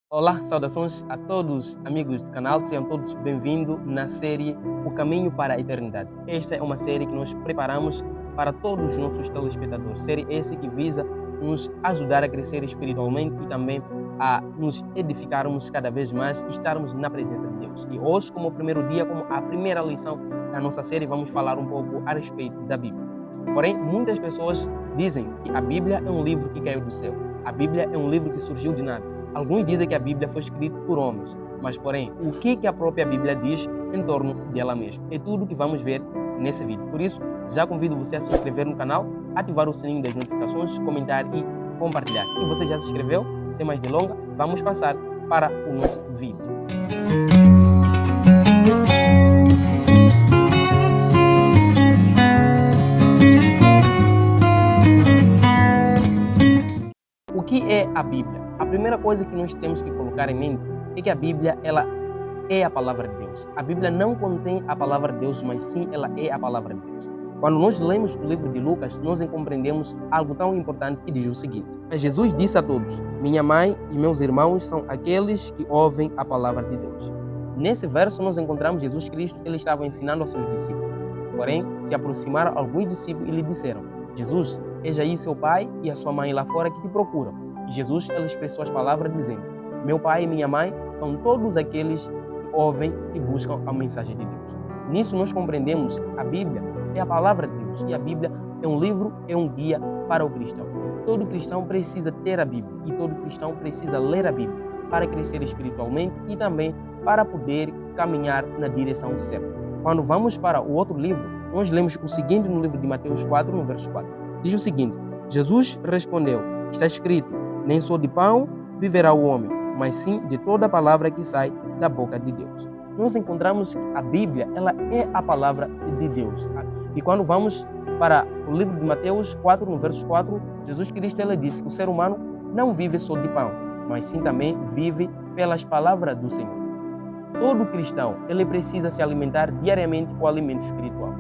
Olá, saudações a todos, amigos do canal, sejam todos bem-vindos na série O Caminho para a Eternidade. Esta é uma série que nós preparamos para todos os nossos telespectadores, série essa que visa nos ajudar a crescer espiritualmente e também a nos edificarmos cada vez mais e estarmos na presença de Deus. E hoje, como primeiro dia, como a primeira lição da nossa série, vamos falar um pouco a respeito da Bíblia. Porém, muitas pessoas dizem que a Bíblia é um livro que caiu do céu. A Bíblia é um livro que surgiu de nada. Alguns dizem que a Bíblia foi escrita por homens, mas porém, o que a própria Bíblia diz em torno dela mesma? É tudo que vamos ver nesse vídeo. Por isso, já convido você a se inscrever no canal, ativar o sininho das notificações, comentar e compartilhar. Se você já se inscreveu, sem mais delongas, vamos passar para o nosso vídeo. O que é a Bíblia? A primeira coisa que nós temos que colocar em mente é que a Bíblia ela é a palavra de Deus. A Bíblia não contém a palavra de Deus, mas sim ela é a palavra de Deus. Quando nós lemos o livro de Lucas, nós compreendemos algo tão importante que diz o seguinte: Jesus disse a todos: minha mãe e meus irmãos são aqueles que ouvem a palavra de Deus. Nesse verso nós encontramos Jesus Cristo, ele estava ensinando aos seus discípulos. Porém, se aproximaram alguns discípulos e lhe disseram: Jesus, eis aí seu pai e a sua mãe lá fora que te procuram. E Jesus ele expressou as palavras dizendo: meu pai e minha mãe são todos aqueles que ouvem e buscam a mensagem de Deus. Nisso nós compreendemos que a Bíblia é a palavra de Deus e a Bíblia é um livro, é um guia para o cristão. Todo cristão precisa ter a Bíblia e todo cristão precisa ler a Bíblia para crescer espiritualmente e também para poder caminhar na direção certa. Quando vamos para o outro livro, nós lemos o seguinte no livro de Mateus 4, no verso 4. Diz o seguinte: Jesus respondeu: está escrito, nem só de pão viverá o homem, mas sim de toda a palavra que sai da boca de Deus. Nós encontramos que a Bíblia ela é a palavra de Deus. E quando vamos para o livro de Mateus 4, no verso 4, Jesus Cristo ele disse que o ser humano não vive só de pão, mas sim também vive pelas palavras do Senhor. Todo cristão ele precisa se alimentar diariamente com o alimento espiritual.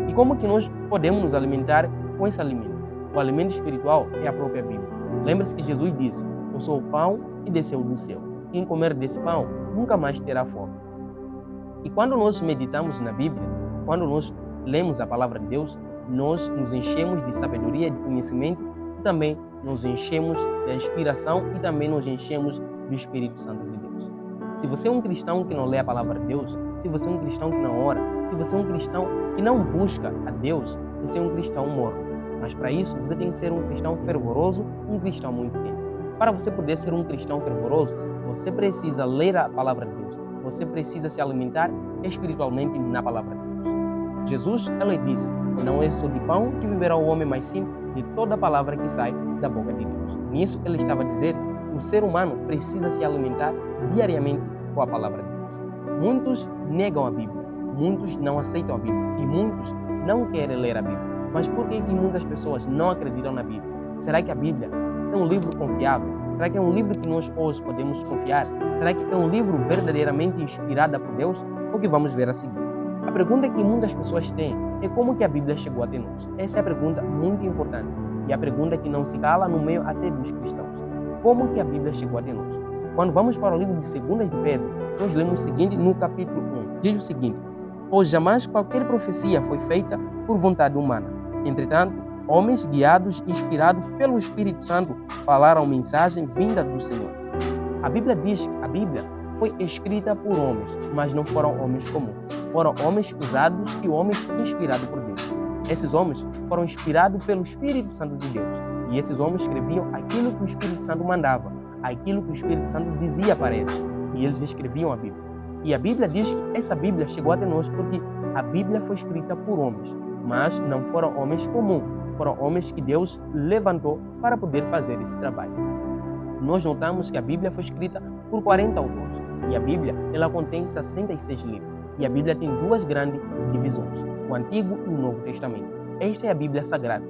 E como que nós podemos nos alimentar com esse alimento? O alimento espiritual é a própria Bíblia. Lembre-se que Jesus disse: eu sou o pão que desceu do céu. Quem comer desse pão nunca mais terá fome. E quando nós meditamos na Bíblia, quando nós lemos a palavra de Deus, nós nos enchemos de sabedoria, de conhecimento e também nos enchemos da inspiração e também nos enchemos do Espírito Santo de Deus. Se você é um cristão que não lê a palavra de Deus, se você é um cristão que não ora, se você é um cristão que não busca a Deus, você é um cristão morto. Mas para isso, você tem que ser um cristão fervoroso, um cristão muito quente. Para você poder ser um cristão fervoroso, você precisa ler a palavra de Deus. Você precisa se alimentar espiritualmente na palavra de Deus. Jesus, ele disse: não é só de pão que viverá o homem, mas sim de toda a palavra que sai da boca de Deus. Nisso, ele estava dizendo que o ser humano precisa se alimentar diariamente com a palavra de Deus. Muitos negam a Bíblia, muitos não aceitam a Bíblia e muitos não querem ler a Bíblia. Mas por que muitas pessoas não acreditam na Bíblia? Será que a Bíblia é um livro confiável? Será que é um livro que nós hoje podemos confiar? Será que é um livro verdadeiramente inspirado por Deus? O que vamos ver a seguir. A pergunta que muitas pessoas têm é como que a Bíblia chegou até nós? Essa é a pergunta muito importante e a pergunta que não se cala no meio até dos cristãos. Como que a Bíblia chegou até nós? Quando vamos para o livro de 2 de Pedro, nós lemos o seguinte no capítulo 1. Diz o seguinte: pois jamais qualquer profecia foi feita por vontade humana. Entretanto, homens guiados e inspirados pelo Espírito Santo falaram a mensagem vinda do Senhor. A Bíblia diz que a Bíblia foi escrita por homens, mas não foram homens comuns. Foram homens usados e homens inspirados por Deus. Esses homens foram inspirados pelo Espírito Santo de Deus. E esses homens escreviam aquilo que o Espírito Santo mandava, aquilo que o Espírito Santo dizia para eles. E eles escreviam a Bíblia. E a Bíblia diz que essa Bíblia chegou até nós porque a Bíblia foi escrita por homens, mas não foram homens comuns. Foram homens que Deus levantou para poder fazer esse trabalho. Nós notamos que a Bíblia foi escrita por 40 autores. E a Bíblia ela contém 66 livros. E a Bíblia tem duas grandes divisões, o Antigo e o Novo Testamento. Esta é a Bíblia Sagrada.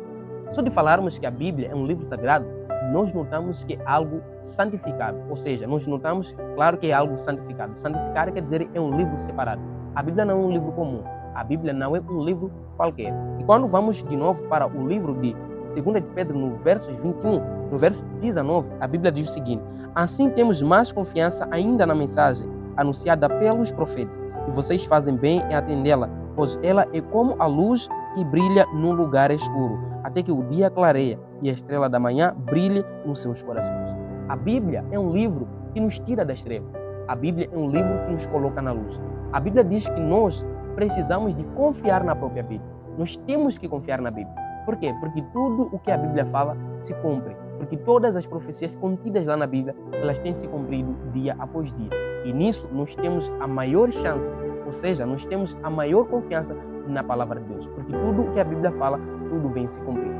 Só de falarmos que a Bíblia é um livro sagrado, nós notamos que é algo santificado. Ou seja, nós notamos, claro que é algo santificado. Santificar quer dizer é um livro separado. A Bíblia não é um livro comum. A Bíblia não é um livro qualquer. E quando vamos de novo para o livro de 2 de Pedro, no versos 21, No verso 19, a Bíblia diz o seguinte: assim temos mais confiança ainda na mensagem anunciada pelos profetas, e vocês fazem bem em atendê-la, pois ela é como a luz que brilha num lugar escuro, até que o dia clareia e a estrela da manhã brilhe nos seus corações. A Bíblia é um livro que nos tira das trevas. A Bíblia é um livro que nos coloca na luz. A Bíblia diz que nós precisamos de confiar na própria Bíblia. Nós temos que confiar na Bíblia. Por quê? Porque tudo o que a Bíblia fala se cumpre. Porque todas as profecias contidas lá na Bíblia, elas têm se cumprido dia após dia. E nisso nós temos a maior chance, ou seja, nós temos a maior confiança na palavra de Deus. Porque tudo o que a Bíblia fala, tudo vem se cumprir.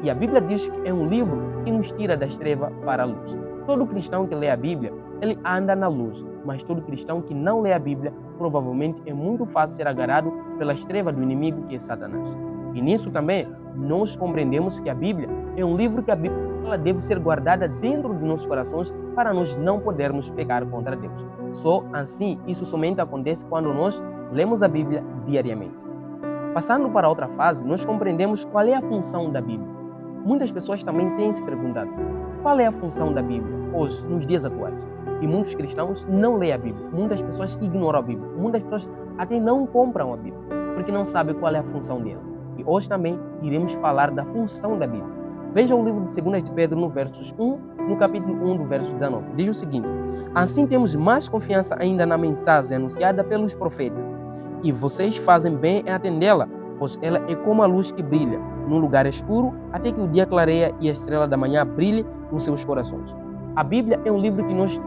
E a Bíblia diz que é um livro que nos tira das trevas para a luz. Todo cristão que lê a Bíblia, ele anda na luz. Mas todo cristão que não lê a Bíblia, provavelmente é muito fácil ser agarrado pelas trevas do inimigo, que é Satanás. E nisso também nós compreendemos que a Bíblia é um livro que a Bíblia ela deve ser guardada dentro de nossos corações para nós não podermos pecar contra Deus. Só assim, isso somente acontece quando nós lemos a Bíblia diariamente. Passando para outra fase, nós compreendemos qual é a função da Bíblia. Muitas pessoas também têm se perguntado qual é a função da Bíblia hoje, nos dias atuais. E muitos cristãos não leem a Bíblia, muitas pessoas ignoram a Bíblia, muitas pessoas até não compram a Bíblia, porque não sabem qual é a função dela. E hoje também iremos falar da função da Bíblia. Veja o livro de 2 de Pedro, no capítulo 1, do verso 19. Diz o seguinte: assim temos mais confiança ainda na mensagem anunciada pelos profetas, e vocês fazem bem em atendê-la, pois ela é como a luz que brilha num lugar escuro, até que o dia clareia e a estrela da manhã brilhe nos seus corações. A Bíblia é um livro que nós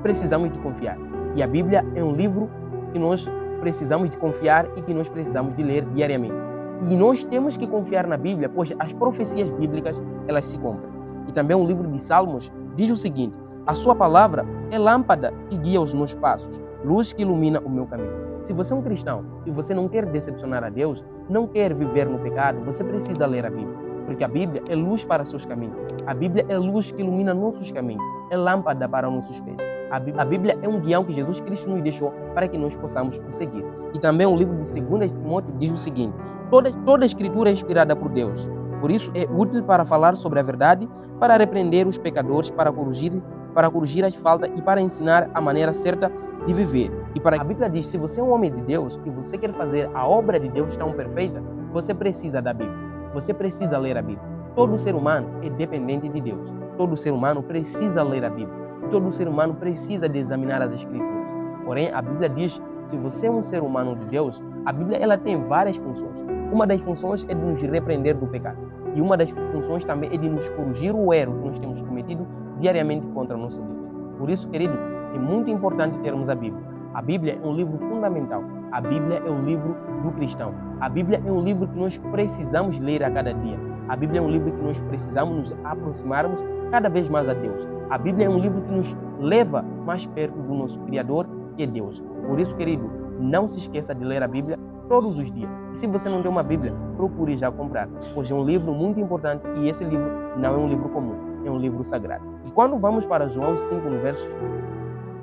precisamos de confiar. E a Bíblia é um livro que nós precisamos de confiar e que nós precisamos de ler diariamente. E nós temos que confiar na Bíblia, pois as profecias bíblicas, elas se cumprem. E também o livro de Salmos diz o seguinte: a sua palavra é lâmpada que guia os meus passos, luz que ilumina o meu caminho. Se você é um cristão e você não quer decepcionar a Deus, não quer viver no pecado, você precisa ler a Bíblia. Porque a Bíblia é luz para seus caminhos. A Bíblia é luz que ilumina nossos caminhos. É lâmpada para nossos pés. A Bíblia é um guião que Jesus Cristo nos deixou para que nós possamos o seguir. E também o livro de 2 Timóteo diz o seguinte: toda a escritura é inspirada por Deus. Por isso é útil para falar sobre a verdade, para repreender os pecadores, para corrigir as faltas e para ensinar a maneira certa de viver. A Bíblia diz: se você é um homem de Deus e você quer fazer a obra de Deus tão perfeita, você precisa da Bíblia. Você precisa ler a Bíblia. Todo ser humano é dependente de Deus. Todo ser humano precisa ler a Bíblia. Todo ser humano precisa de examinar as Escrituras. Porém, a Bíblia diz: se você é um ser humano de Deus, a Bíblia ela tem várias funções. Uma das funções é de nos repreender do pecado. E uma das funções também é de nos corrigir o erro que nós temos cometido diariamente contra o nosso Deus. Por isso, querido, é muito importante termos a Bíblia. A Bíblia é um livro fundamental. A Bíblia é um livro do cristão. A Bíblia é um livro que nós precisamos ler a cada dia. A Bíblia é um livro que nós precisamos nos aproximarmos cada vez mais a Deus. A Bíblia é um livro que nos leva mais perto do nosso Criador, que é Deus. Por isso, querido, não se esqueça de ler a Bíblia todos os dias. E se você não tem uma Bíblia, procure já comprar, pois é um livro muito importante e esse livro não é um livro comum, é um livro sagrado. E quando vamos para João 5, no verso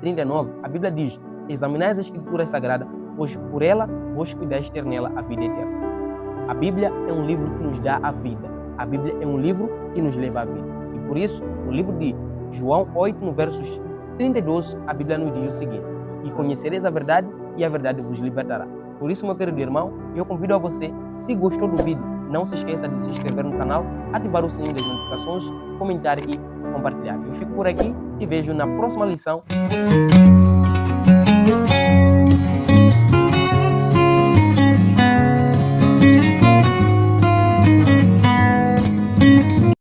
39, a Bíblia diz: examinai as Escrituras Sagradas, pois por ela vos cuidais ter nela a vida eterna. A Bíblia é um livro que nos dá a vida. A Bíblia é um livro que nos leva à vida. E por isso, no livro de João 8, no versos 32, a Bíblia nos diz o seguinte: e conhecereis a verdade, e a verdade vos libertará. Por isso, meu querido irmão, eu convido a você, se gostou do vídeo, não se esqueça de se inscrever no canal, ativar o sininho das notificações, comentar e compartilhar. Eu fico por aqui e vejo na próxima lição.